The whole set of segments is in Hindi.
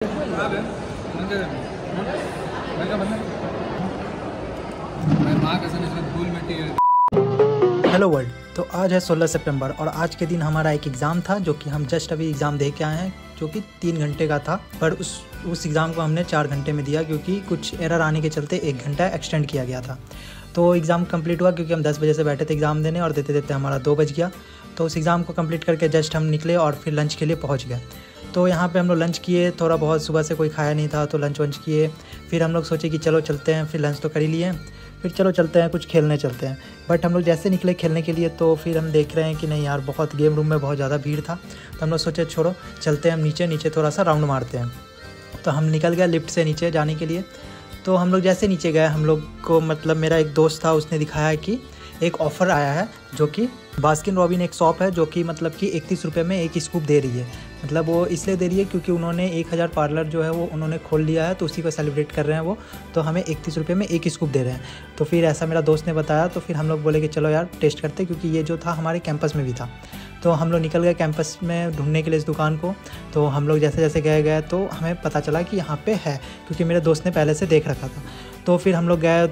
Hello world. तो आज है 16 सितंबर और आज के दिन हमारा एक एग्ज़ाम था जो कि हम जस्ट अभी एग्ज़ाम दे के आए हैं, जो कि 3 घंटे का था। पर उस एग्ज़ाम को हमने 4 घंटे में दिया क्योंकि कुछ एरर आने के चलते 1 घंटा एक्सटेंड किया गया था। तो एग्ज़ाम कंप्लीट हुआ क्योंकि हम 10 बजे से बैठे थे एग्ज़ाम देने और देते देते हमारा 2 बज गया। तो उस एग्ज़ाम को कंप्लीट करके जस्ट हम निकले और फिर लंच के लिए पहुँच गए। तो यहाँ पे हम लोग लंच किए, थोड़ा बहुत सुबह से कोई खाया नहीं था तो लंच वंच किए। फिर हम लोग सोचे कि चलो चलते हैं, फिर लंच तो कर ही लिए, फिर चलो चलते हैं कुछ खेलने चलते हैं। बट हम लोग जैसे निकले खेलने के लिए तो फिर हम देख रहे हैं कि नहीं यार, बहुत गेम रूम में बहुत ज़्यादा भीड़ था। तो हम लोग सोचे छोड़ो चलते हैं हम नीचे थोड़ा सा राउंड मारते हैं। तो हम निकल गए लिफ्ट से नीचे जाने के लिए। तो हम लोग जैसे नीचे गए, हम लोग को मतलब मेरा एक दोस्त था, उसने दिखाया कि एक ऑफ़र आया है जो कि बास्किन रॉबिन एक शॉप है जो कि मतलब कि 31 रुपये में एक स्कूप दे रही है। मतलब वो इसलिए दे रही है क्योंकि उन्होंने 1000 पार्लर जो है वो उन्होंने खोल लिया है, तो उसी को सेलिब्रेट कर रहे हैं वो। तो हमें 31 रुपये में एक स्कूप दे रहे हैं। तो फिर ऐसा मेरा दोस्त ने बताया, तो फिर हम लोग बोले कि चलो यार टेस्ट करते, क्योंकि ये जो था हमारे कैंपस में भी था। तो हम लोग निकल गए कैंपस में ढूंढने के लिए इस दुकान को। तो हम लोग जैसे जैसे गए तो हमें पता चला कि यहाँ पे है, क्योंकि मेरे दोस्त ने पहले से देख रखा था। तो फिर हम लोग गए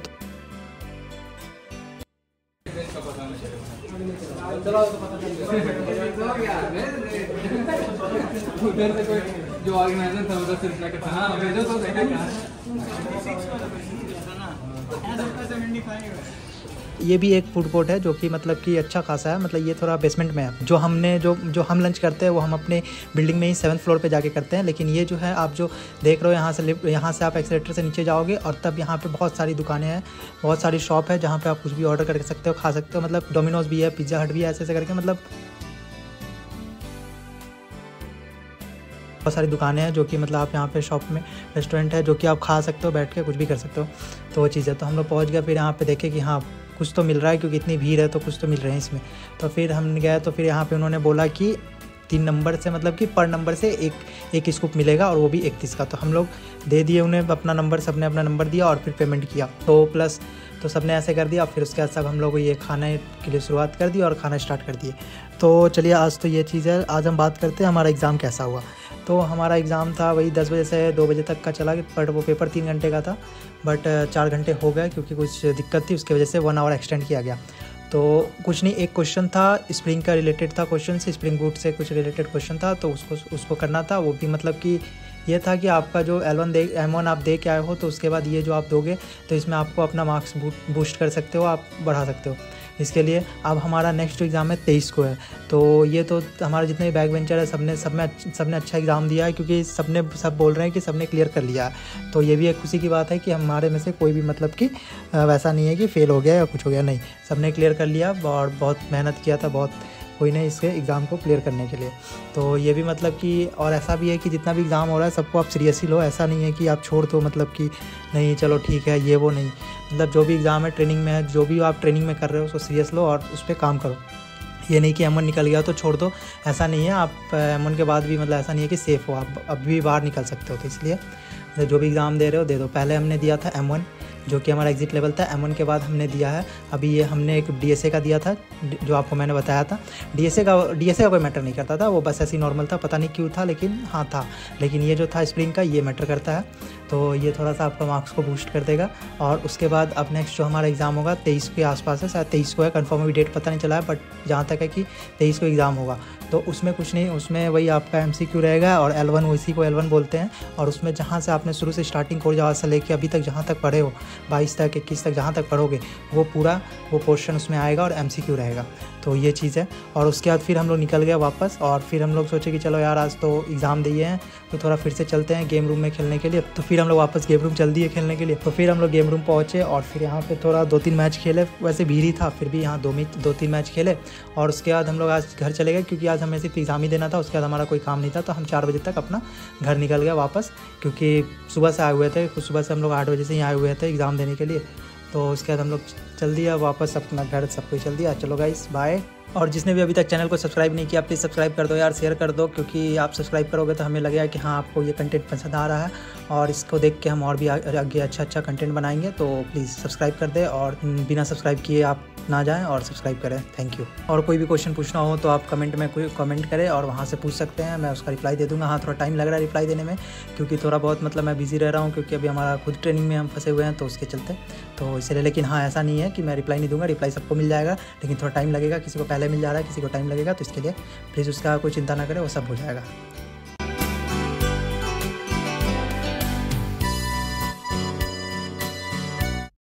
उधर से कोई जो ऑर्गेनाइजर था उधर से रिप्लाई करता, हाँ भेजो तो देखे कहाँ। ये भी एक फूड कोर्ट है जो कि मतलब कि अच्छा खासा है। मतलब ये थोड़ा बेसमेंट में है। जो हम लंच करते हैं वो हम अपने बिल्डिंग में ही 7th फ्लोर पे जाके करते हैं। लेकिन ये जो है आप जो देख रहे हो यहाँ से आप एक्सीलेटर से नीचे जाओगे और तब यहाँ पे बहुत सारी दुकानें हैं, बहुत सारी शॉप है जहाँ पे आप कुछ भी ऑर्डर कर सकते हो, खा सकते हो। मतलब डोमिनोज भी है, पिज़्ज़ा हट भी है, ऐसे करके मतलब बहुत सारी दुकानें हैं जो कि मतलब आप यहाँ पे शॉप में रेस्टोरेंट है जो कि आप खा सकते हो, बैठ के कुछ भी कर सकते हो। तो वो चीज़ है। तो हम लोग पहुँच गए, फिर यहाँ पे देखे कि हाँ कुछ तो मिल रहा है, क्योंकि इतनी भीड़ है तो कुछ तो मिल रहे हैं इसमें। तो फिर हम गए, तो फिर यहाँ पे उन्होंने बोला कि 3 नंबर से मतलब कि पर नंबर से एक स्कूप मिलेगा और वो भी 31 का। तो हम लोग दे दिए उन्हें अपना नंबर, सबने अपना नंबर दिया और फिर पेमेंट किया। तो सबने ऐसे कर दिया। फिर उसके बाद सब हम लोग ये खाने के लिए शुरुआत कर दी और खाना स्टार्ट कर दिए। तो चलिए आज तो ये चीज़ है। आज हम बात करते हैं हमारा एग्ज़ाम कैसा हुआ। तो हमारा एग्ज़ाम था वही 10 बजे से 2 बजे तक का चला, बट वो पेपर 3 घंटे का था, बट 4 घंटे हो गए क्योंकि कुछ दिक्कत थी, उसकी वजह से 1 आवर एक्सटेंड किया गया। तो कुछ नहीं, एक क्वेश्चन था स्प्रिंग का रिलेटेड था, क्वेश्चन से स्प्रिंग बूट से कुछ रिलेटेड क्वेश्चन था, तो उसको करना था। वो भी मतलब कि ये था कि आपका जो M1 आप दे के आए हो, तो उसके बाद ये जो आप दोगे तो इसमें आपको अपना मार्क्स बूस्ट कर सकते हो, आप बढ़ा सकते हो। इसके लिए अब हमारा नेक्स्ट एग्ज़ाम है 23 को है। तो ये तो हमारे जितने भी बैक बेंचर है सबने अच्छा एग्ज़ाम दिया है, क्योंकि सब बोल रहे हैं कि सबने क्लियर कर लिया है। तो ये भी एक खुशी की बात है कि हमारे में से कोई भी मतलब कि वैसा नहीं है कि फ़ेल हो गया या कुछ हो गया, नहीं, सबने क्लियर कर लिया और बहुत मेहनत किया था, बहुत कोई ने इसके एग्ज़ाम को क्लियर करने के लिए। तो ये भी मतलब कि और ऐसा भी है कि जितना भी एग्ज़ाम हो रहा है सबको आप सीरियसली लो। ऐसा नहीं है कि आप छोड़ दो, मतलब कि नहीं चलो ठीक है ये वो नहीं। मतलब जो भी एग्ज़ाम है, ट्रेनिंग में है, जो भी आप ट्रेनिंग में कर रहे हो उसको सीरियस लो और उस पर काम करो। ये नहीं कि M1 निकल गया तो छोड़ दो, ऐसा नहीं है। आप M1 के बाद भी मतलब ऐसा नहीं है कि सेफ़ हो, आप अभी भी बाहर निकल सकते हो। तो इसलिए जो भी एग्ज़ाम दे रहे हो दे दो। पहले हमने दिया था M1 जो कि हमारा एग्ज़िट लेवल था। M1 के बाद हमने दिया है अभी ये हमने एक DSA का दिया था, जो आपको मैंने बताया था। DSA का कोई मैटर नहीं करता था, वो बस ऐसे ही नॉर्मल था, पता नहीं क्यों था, लेकिन हाँ था। लेकिन ये जो था स्प्रिंग का, ये मैटर करता है। तो ये थोड़ा सा आपका मार्क्स को बूस्ट कर देगा। और उसके बाद अब नेक्स्ट जो हमारा एग्ज़ाम होगा 23 के आसपास है, शायद 23 को है, कंफर्म अभी डेट पता नहीं चला है, बट जहाँ तक है कि 23 को एग्ज़ाम होगा। तो उसमें कुछ नहीं, उसमें वही आपका MCQ रहेगा और L1 इसी को L1 बोलते हैं। और उसमें जहाँ से आपने शुरू से स्टार्टिंग कोर्स जहाँ से लेके अभी तक जहाँ तक पढ़े हो, 22 तक 21 तक जहाँ तक पढ़ोगे, वो पूरा वो पोर्शन उसमें आएगा और MCQ रहेगा। तो ये चीज़ है। और उसके बाद फिर हम लोग निकल गए वापस, और फिर हम लोग सोचे कि चलो यार आज तो एग्ज़ाम दिए हैं तो थोड़ा फिर से चलते हैं गेम रूम में खेलने के लिए। तो फिर हम लोग वापस गेम रूम चल दिए खेलने के लिए। तो फिर हम लोग गेम रूम पहुँचे और फिर यहाँ पे थोड़ा 2-3 मैच खेले। वैसे भीड़ ही था, फिर भी यहाँ 2-3 मैच खेले। और उसके बाद हम लोग आज घर चले गए, क्योंकि आज हमें सिर्फ एग्ज़ाम ही देना था, उसके बाद हमारा कोई काम नहीं था। तो हम 4 बजे तक अपना घर निकल गए वापस, क्योंकि सुबह से आए हुए थे, सुबह से हम लोग 8 बजे से ही आए हुए थे एग्ज़ाम देने के लिए। तो उसके बाद हम लोग चल दिया वापस अपना घर, सब कुछ चल दिया। चलो गाइस बाय। और जिसने भी अभी तक चैनल को सब्सक्राइब नहीं किया प्लीज़ सब्सक्राइब कर दो यार, शेयर कर दो, क्योंकि आप सब्सक्राइब करोगे तो हमें लगेगा कि हाँ आपको ये कंटेंट पसंद आ रहा है और इसको देख के हम और भी आगे अच्छा कंटेंट बनाएंगे। तो प्लीज़ सब्सक्राइब कर दे और बिना सब्सक्राइब किए आप ना जाएं और सब्सक्राइब करें। Thank you. और कोई भी क्वेश्चन पूछना हो तो आप कमेंट में कोई कमेंट करें और वहाँ से पूछ सकते हैं, मैं उसका रिप्लाई दे दूँगा। हाँ थोड़ा टाइम लग रहा है रिप्लाई देने में, क्योंकि थोड़ा बहुत मतलब मैं बिज़ी रह रहा हूँ, क्योंकि अभी हमारा खुद ट्रेनिंग में हम फंसे हुए हैं तो उसके चलते, तो इसलिए। लेकिन हाँ ऐसा नहीं है कि मैं रिप्लाई नहीं दूंगा, रिप्लाई सबको मिल जाएगा, लेकिन थोड़ा टाइम लगेगा, किसी को पहले मिल जा रहा है, किसी को टाइम लगेगा, तो इसके लिए प्लीज़ उसका कोई चिंता ना करें, वो सब हो जाएगा।